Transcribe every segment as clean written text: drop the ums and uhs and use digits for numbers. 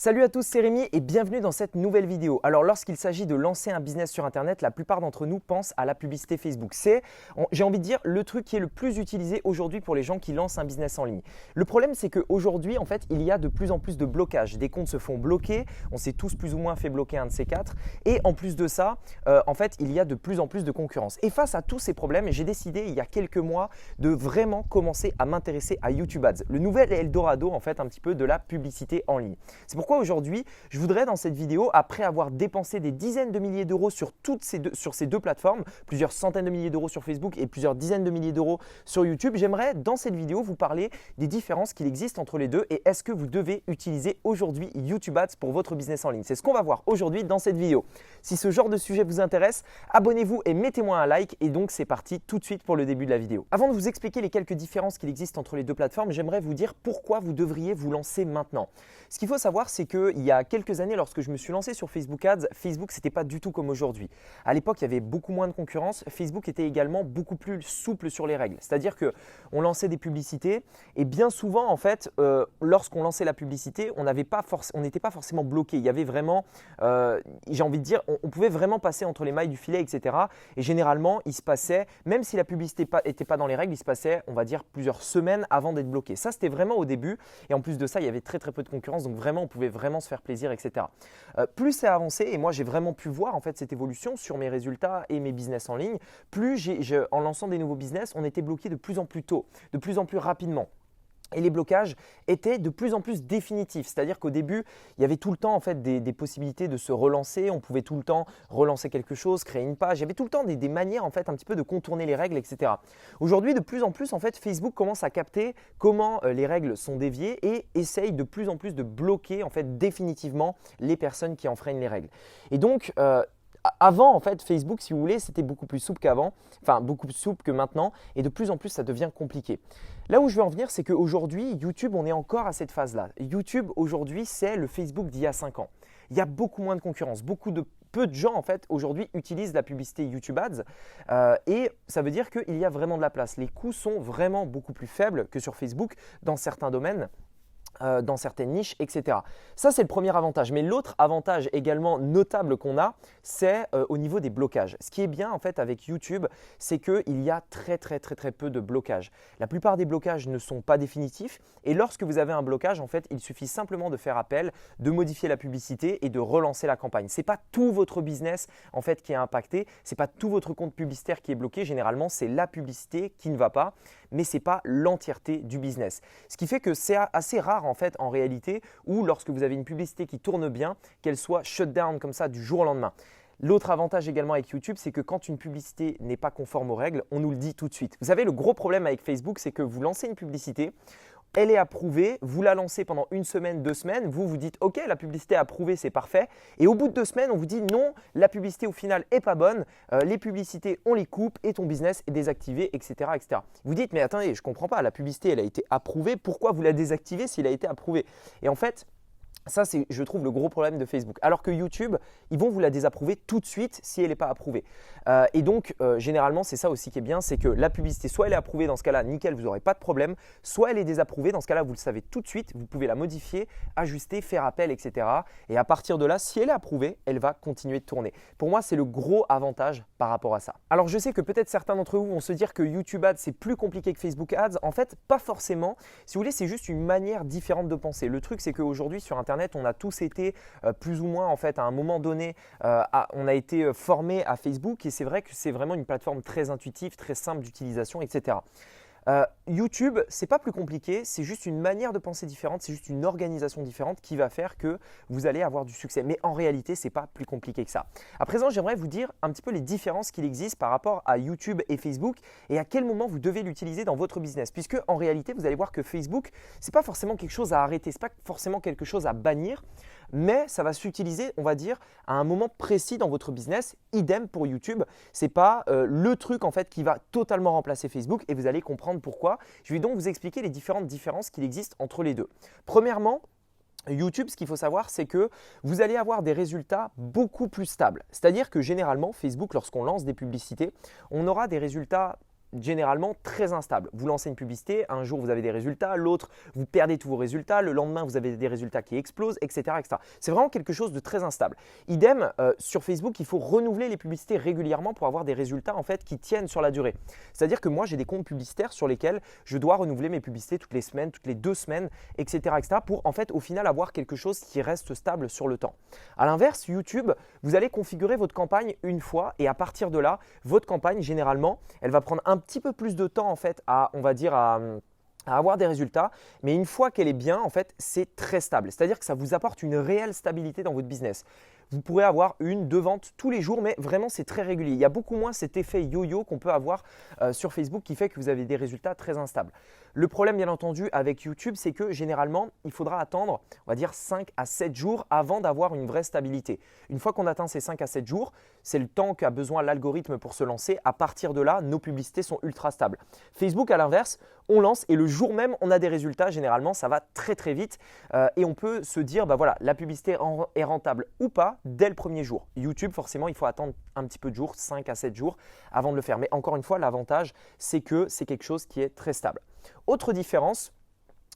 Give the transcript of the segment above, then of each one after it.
Salut à tous, c'est Rémi et bienvenue dans cette nouvelle vidéo. Alors lorsqu'il s'agit de lancer un business sur internet, la plupart d'entre nous pensent à la publicité Facebook. C'est, j'ai envie de dire, le truc qui est le plus utilisé aujourd'hui pour les gens qui lancent un business en ligne. Le problème c'est qu'aujourd'hui en fait il y a de plus en plus de blocages. Des comptes se font bloquer, on s'est tous plus ou moins fait bloquer un de ces quatre. Et en plus de ça, en fait il y a de plus en plus de concurrence. Et face à tous ces problèmes, j'ai décidé il y a quelques mois de vraiment commencer à m'intéresser à YouTube Ads. Le nouvel Eldorado en fait un petit peu de la publicité en ligne. C'est pourquoi aujourd'hui, je voudrais dans cette vidéo, après avoir dépensé des dizaines de milliers d'euros sur ces deux plateformes, plusieurs centaines de milliers d'euros sur Facebook et plusieurs dizaines de milliers d'euros sur YouTube, j'aimerais dans cette vidéo vous parler des différences qu'il existe entre les deux et est-ce que vous devez utiliser aujourd'hui YouTube Ads pour votre business en ligne. C'est ce qu'on va voir aujourd'hui dans cette vidéo. Si ce genre de sujet vous intéresse, abonnez-vous et mettez-moi un like et donc c'est parti tout de suite pour le début de la vidéo. Avant de vous expliquer les quelques différences qu'il existe entre les deux plateformes, j'aimerais vous dire pourquoi vous devriez vous lancer maintenant. Ce qu'il faut savoir, c'est qu'il y a quelques années, lorsque je me suis lancé sur Facebook Ads, Facebook, ce n'était pas du tout comme aujourd'hui. À l'époque, il y avait beaucoup moins de concurrence. Facebook était également beaucoup plus souple sur les règles. C'est-à-dire qu'on lançait des publicités et bien souvent, en fait, lorsqu'on lançait la publicité, on n'était pas forcément bloqué. Il y avait vraiment, j'ai envie de dire, on pouvait vraiment passer entre les mailles du filet, etc. Et généralement, il se passait, même si la publicité n'était pas dans les règles, il se passait, on va dire, plusieurs semaines avant d'être bloqué. Ça, c'était vraiment au début. Et en plus de ça, il y avait très peu de concurrence. Donc vraiment, on pouvait vraiment se faire plaisir, etc. Plus c'est avancé, et moi j'ai vraiment pu voir en fait cette évolution sur mes résultats et mes business en ligne, plus en lançant des nouveaux business, on était bloqué de plus en plus tôt, de plus en plus rapidement. Et les blocages étaient de plus en plus définitifs, c'est-à-dire qu'au début, il y avait tout le temps en fait, des possibilités de se relancer, on pouvait tout le temps relancer quelque chose, créer une page, il y avait tout le temps des manières en fait, un petit peu de contourner les règles, etc. Aujourd'hui, de plus en plus, en fait, Facebook commence à capter comment les règles sont déviées et essaye de plus en plus de bloquer en fait, définitivement les personnes qui enfreignent les règles. Et donc, avant, en fait, Facebook, si vous voulez, c'était beaucoup plus souple qu'avant, enfin beaucoup plus souple que maintenant et de plus en plus, ça devient compliqué. Là où je veux en venir, c'est qu'aujourd'hui, YouTube, on est encore à cette phase-là. YouTube, aujourd'hui, c'est le Facebook d'il y a 5 ans. Il y a beaucoup moins de concurrence, peu de gens en fait aujourd'hui utilisent la publicité YouTube Ads et ça veut dire qu'il y a vraiment de la place. Les coûts sont vraiment beaucoup plus faibles que sur Facebook dans certains domaines. Dans certaines niches, etc. Ça, c'est le premier avantage. Mais l'autre avantage également notable qu'on a, c'est au niveau des blocages. Ce qui est bien en fait avec YouTube, c'est qu'il y a très peu de blocages. La plupart des blocages ne sont pas définitifs et lorsque vous avez un blocage, en fait, il suffit simplement de faire appel, de modifier la publicité et de relancer la campagne. Ce n'est pas tout votre business en fait qui est impacté, ce n'est pas tout votre compte publicitaire qui est bloqué. Généralement, c'est la publicité qui ne va pas, mais ce n'est pas l'entièreté du business. Ce qui fait que c'est assez rare en fait en réalité où lorsque vous avez une publicité qui tourne bien, qu'elle soit shut down comme ça du jour au lendemain. L'autre avantage également avec YouTube, c'est que quand une publicité n'est pas conforme aux règles, on nous le dit tout de suite. Vous savez, le gros problème avec Facebook, c'est que vous lancez une publicité, elle est approuvée, vous la lancez pendant une semaine, 2 semaines, vous dites « Ok, la publicité est approuvée, c'est parfait ». Et au bout de 2 semaines, on vous dit « Non, la publicité au final n'est pas bonne, les publicités, on les coupe et ton business est désactivé, etc. etc. » Vous dites « Mais attendez, je ne comprends pas, la publicité, elle a été approuvée, pourquoi vous la désactivez s'il a été approuvé ?» Et en fait, ça, c'est, je trouve, le gros problème de Facebook. Alors que YouTube, ils vont vous la désapprouver tout de suite si elle n'est pas approuvée. Et donc, généralement, c'est ça aussi qui est bien, c'est que la publicité, soit elle est approuvée, dans ce cas-là, nickel, vous n'aurez pas de problème, soit elle est désapprouvée, dans ce cas-là, vous le savez tout de suite, vous pouvez la modifier, ajuster, faire appel, etc. Et à partir de là, si elle est approuvée, elle va continuer de tourner. Pour moi, c'est le gros avantage par rapport à ça. Alors, je sais que peut-être certains d'entre vous vont se dire que YouTube Ads, c'est plus compliqué que Facebook Ads. En fait, pas forcément. Si vous voulez, c'est juste une manière différente de penser. Le truc, c'est qu'aujourd'hui, sur Internet, on a tous été plus ou moins en fait à un moment donné, on a été formé à Facebook et c'est vrai que c'est vraiment une plateforme très intuitive, très simple d'utilisation, etc. YouTube, c'est pas plus compliqué, c'est juste une manière de penser différente, c'est juste une organisation différente qui va faire que vous allez avoir du succès. Mais en réalité, c'est pas plus compliqué que ça. À présent, j'aimerais vous dire un petit peu les différences qu'il existe par rapport à YouTube et Facebook et à quel moment vous devez l'utiliser dans votre business. Puisque en réalité, vous allez voir que Facebook, c'est pas forcément quelque chose à arrêter, c'est pas forcément quelque chose à bannir, mais ça va s'utiliser, on va dire, à un moment précis dans votre business. Idem pour YouTube, c'est pas le truc en fait qui va totalement remplacer Facebook et vous allez comprendre pourquoi. Je vais donc vous expliquer les différentes différences qu'il existe entre les deux. Premièrement, YouTube, ce qu'il faut savoir, c'est que vous allez avoir des résultats beaucoup plus stables. C'est-à-dire que généralement, Facebook, lorsqu'on lance des publicités, on aura des résultats généralement très instable. Vous lancez une publicité, un jour vous avez des résultats, l'autre vous perdez tous vos résultats, le lendemain vous avez des résultats qui explosent, etc. etc. C'est vraiment quelque chose de très instable. Idem, sur Facebook, il faut renouveler les publicités régulièrement pour avoir des résultats en fait qui tiennent sur la durée. C'est-à-dire que moi j'ai des comptes publicitaires sur lesquels je dois renouveler mes publicités toutes les semaines, toutes les 2 semaines, etc. etc. pour en fait au final avoir quelque chose qui reste stable sur le temps. À l'inverse, YouTube, vous allez configurer votre campagne une fois et à partir de là, votre campagne généralement, elle va prendre un petit peu plus de temps en fait à, on va dire, à avoir des résultats, mais une fois qu'elle est bien, en fait, c'est très stable. C'est-à-dire que ça vous apporte une réelle stabilité dans votre business. Vous pourrez avoir 1, 2 ventes tous les jours, mais vraiment, c'est très régulier. Il y a beaucoup moins cet effet yo-yo qu'on peut avoir sur Facebook qui fait que vous avez des résultats très instables. Le problème, bien entendu, avec YouTube, c'est que généralement, il faudra attendre, on va dire 5 à 7 jours avant d'avoir une vraie stabilité. Une fois qu'on atteint ces 5 à 7 jours, c'est le temps qu'a besoin l'algorithme pour se lancer. À partir de là, nos publicités sont ultra stables. Facebook, à l'inverse, on lance et le jour même, on a des résultats. Généralement, ça va très très vite et on peut se dire, bah voilà, la publicité est rentable ou pas dès le premier jour. YouTube, forcément, il faut attendre un petit peu de jours, 5 à 7 jours avant de le faire. Mais encore une fois, l'avantage, c'est que c'est quelque chose qui est très stable. Autre différence,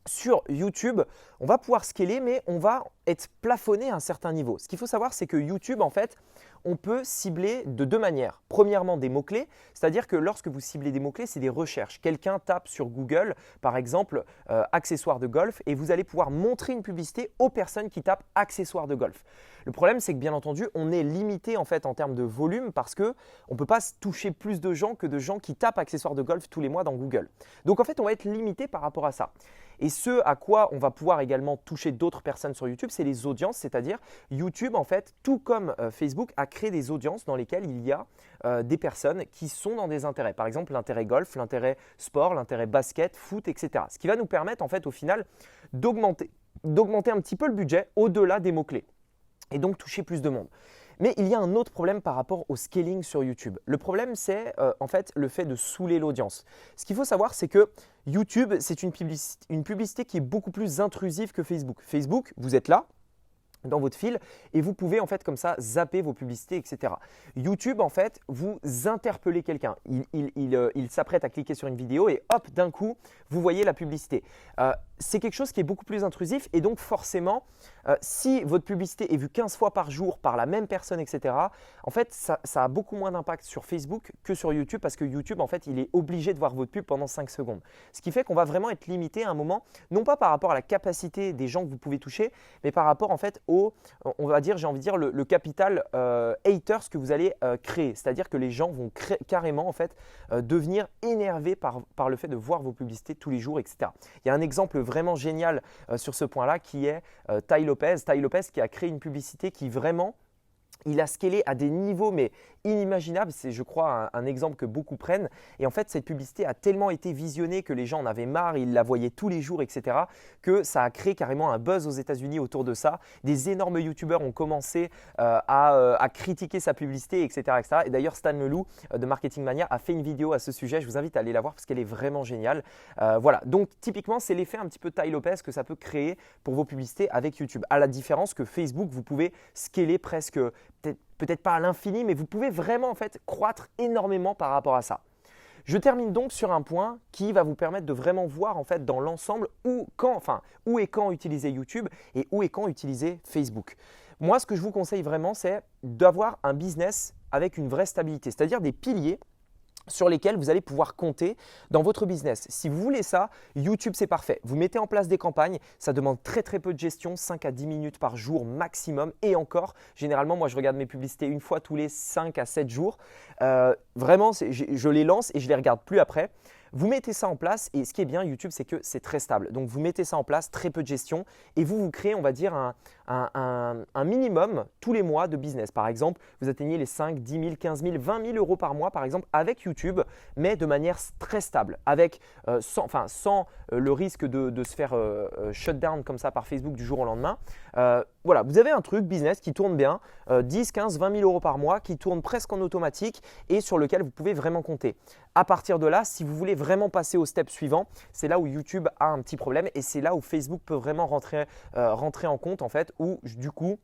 sur YouTube, on va pouvoir scaler, mais on va être plafonné à un certain niveau. Ce qu'il faut savoir, c'est que YouTube, en fait, on peut cibler de 2 manières. Premièrement, des mots-clés, c'est-à-dire que lorsque vous ciblez des mots-clés, c'est des recherches. Quelqu'un tape sur Google, par exemple, accessoires de golf, et vous allez pouvoir montrer une publicité aux personnes qui tapent accessoires de golf. Le problème, c'est que bien entendu, on est limité en fait en termes de volume parce qu'on ne peut pas toucher plus de gens que de gens qui tapent accessoires de golf tous les mois dans Google. Donc en fait, on va être limité par rapport à ça. Et ce à quoi on va pouvoir également toucher d'autres personnes sur YouTube, c'est les audiences, c'est-à-dire YouTube en fait, tout comme Facebook, a créé des audiences dans lesquelles il y a des personnes qui sont dans des intérêts. Par exemple, l'intérêt golf, l'intérêt sport, l'intérêt basket, foot, etc. Ce qui va nous permettre en fait au final d'augmenter un petit peu le budget au-delà des mots-clés et donc toucher plus de monde. Mais il y a un autre problème par rapport au scaling sur YouTube. Le problème, c'est en fait le fait de saouler l'audience. Ce qu'il faut savoir, c'est que YouTube, c'est une publicité qui est beaucoup plus intrusive que Facebook. Facebook, vous êtes là dans votre fil et vous pouvez en fait comme ça zapper vos publicités, etc. YouTube, en fait, vous interpellez quelqu'un. Il s'apprête à cliquer sur une vidéo et hop, d'un coup, vous voyez la publicité. C'est quelque chose qui est beaucoup plus intrusif et donc forcément, si votre publicité est vue 15 fois par jour par la même personne, etc., en fait, ça a beaucoup moins d'impact sur Facebook que sur YouTube parce que YouTube, en fait, il est obligé de voir votre pub pendant 5 secondes. Ce qui fait qu'on va vraiment être limité à un moment, non pas par rapport à la capacité des gens que vous pouvez toucher, mais par rapport en fait au, on va dire, j'ai envie de dire, le capital haters que vous allez créer. C'est-à-dire que les gens vont carrément en fait devenir énervés par le fait de voir vos publicités tous les jours, etc. Il y a un exemple vraiment génial sur ce point-là qui est Tai Lopez. Tai Lopez qui a créé une publicité qui vraiment, il a scalé à des niveaux mais inimaginables. C'est, je crois, un exemple que beaucoup prennent. Et en fait, cette publicité a tellement été visionnée que les gens en avaient marre, ils la voyaient tous les jours, etc., que ça a créé carrément un buzz aux États-Unis autour de ça. Des énormes youtubeurs ont commencé à critiquer sa publicité, etc., etc. Et d'ailleurs, Stan Leloup de Marketing Mania a fait une vidéo à ce sujet. Je vous invite à aller la voir parce qu'elle est vraiment géniale. Voilà. Donc, typiquement, c'est l'effet un petit peu Tai Lopez que ça peut créer pour vos publicités avec YouTube. À la différence que Facebook, vous pouvez scaler presque peut-être pas à l'infini, mais vous pouvez vraiment en fait croître énormément par rapport à ça. Je termine donc sur un point qui va vous permettre de vraiment voir en fait dans l'ensemble où et quand utiliser YouTube et où et quand utiliser Facebook. Moi, ce que je vous conseille vraiment, c'est d'avoir un business avec une vraie stabilité, c'est-à-dire des piliers sur lesquels vous allez pouvoir compter dans votre business. Si vous voulez ça, YouTube, c'est parfait. Vous mettez en place des campagnes, ça demande très très peu de gestion, 5 à 10 minutes par jour maximum. Et encore, généralement, moi, je regarde mes publicités une fois tous les 5 à 7 jours. Vraiment, je les lance et je ne les regarde plus après. Vous mettez ça en place et ce qui est bien YouTube, c'est que c'est très stable. Donc, vous mettez ça en place, très peu de gestion et vous créez, on va dire, un minimum tous les mois de business. Par exemple, vous atteignez les 5, 10 000, 15 000, 20 000 euros par mois, par exemple, avec YouTube, mais de manière très stable, avec, sans le risque de se faire shut down comme ça par Facebook du jour au lendemain. Voilà, vous avez un truc business qui tourne bien, 10, 15, 20 000 euros par mois, qui tourne presque en automatique et sur lequel vous pouvez vraiment compter. À partir de là, si vous voulez vraiment passer au step suivant, c'est là où YouTube a un petit problème et c'est là où Facebook peut vraiment rentrer en compte en fait, où du coup,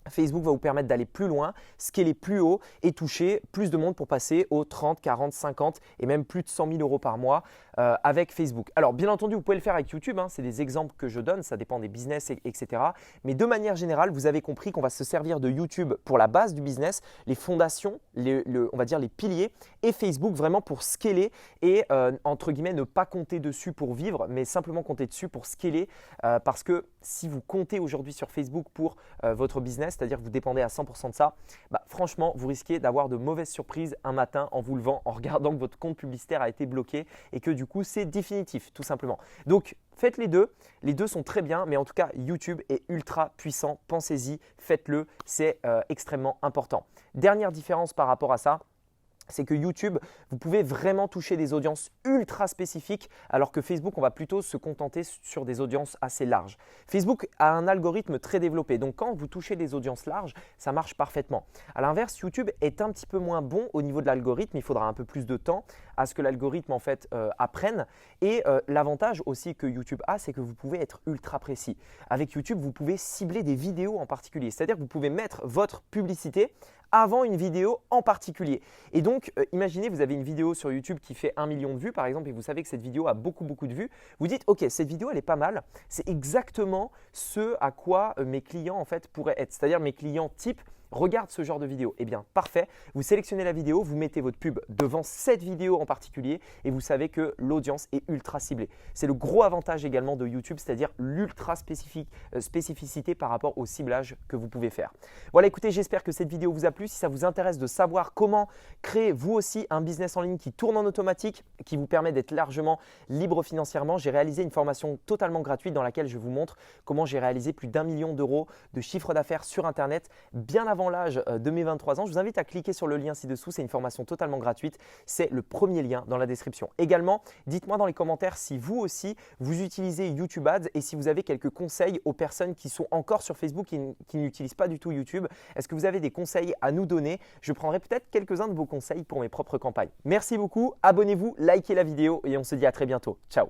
Facebook va vous permettre d'aller plus loin, scaler plus haut et toucher plus de monde pour passer aux 30, 40, 50 et même plus de 100 000 euros par mois avec Facebook. Alors bien entendu, vous pouvez le faire avec YouTube, c'est des exemples que je donne, ça dépend des business, etc. Mais de manière générale, vous avez compris qu'on va se servir de YouTube pour la base du business, les fondations, on va dire les piliers, et Facebook vraiment pour scaler et entre guillemets ne pas compter dessus pour vivre, mais simplement compter dessus pour scaler parce que si vous comptez aujourd'hui sur Facebook pour votre business, c'est-à-dire que vous dépendez à 100% de ça, franchement, vous risquez d'avoir de mauvaises surprises un matin en vous levant, en regardant que votre compte publicitaire a été bloqué et que du coup, c'est définitif, tout simplement. Donc, faites les deux. Les deux sont très bien, mais en tout cas, YouTube est ultra puissant. Pensez-y, faites-le, c'est extrêmement important. Dernière différence par rapport à ça, c'est que YouTube, vous pouvez vraiment toucher des audiences ultra spécifiques alors que Facebook, on va plutôt se contenter sur des audiences assez larges. Facebook a un algorithme très développé, donc quand vous touchez des audiences larges, ça marche parfaitement. À l'inverse, YouTube est un petit peu moins bon au niveau de l'algorithme, il faudra un peu plus de temps à ce que l'algorithme en fait apprenne. Et l'avantage aussi que YouTube a, c'est que vous pouvez être ultra précis. Avec YouTube, vous pouvez cibler des vidéos en particulier, c'est-à-dire que vous pouvez mettre votre publicité avant une vidéo en particulier. Et donc, imaginez, vous avez une vidéo sur YouTube qui fait 1 million de vues par exemple et vous savez que cette vidéo a beaucoup de vues. Vous dites, ok, cette vidéo, elle est pas mal. C'est exactement ce à quoi mes clients en fait pourraient être. C'est-à-dire mes clients type regarde ce genre de vidéo. Eh bien, parfait. Vous sélectionnez la vidéo, vous mettez votre pub devant cette vidéo en particulier et vous savez que l'audience est ultra ciblée. C'est le gros avantage également de YouTube, c'est-à-dire l'ultra spécificité par rapport au ciblage que vous pouvez faire. Voilà, écoutez, j'espère que cette vidéo vous a plu. Si ça vous intéresse de savoir comment créer vous aussi un business en ligne qui tourne en automatique, qui vous permet d'être largement libre financièrement, j'ai réalisé une formation totalement gratuite dans laquelle je vous montre comment j'ai réalisé plus d'1 million d'euros de chiffre d'affaires sur Internet bien avant l'âge de mes 23 ans. Je vous invite à cliquer sur le lien ci-dessous, c'est une formation totalement gratuite. C'est le premier lien dans la description. Également, dites-moi dans les commentaires si vous aussi, vous utilisez YouTube Ads et si vous avez quelques conseils aux personnes qui sont encore sur Facebook et qui n'utilisent pas du tout YouTube. Est-ce que vous avez des conseils à nous donner? Je prendrai peut-être quelques-uns de vos conseils pour mes propres campagnes. Merci beaucoup, abonnez-vous, likez la vidéo et on se dit à très bientôt. Ciao!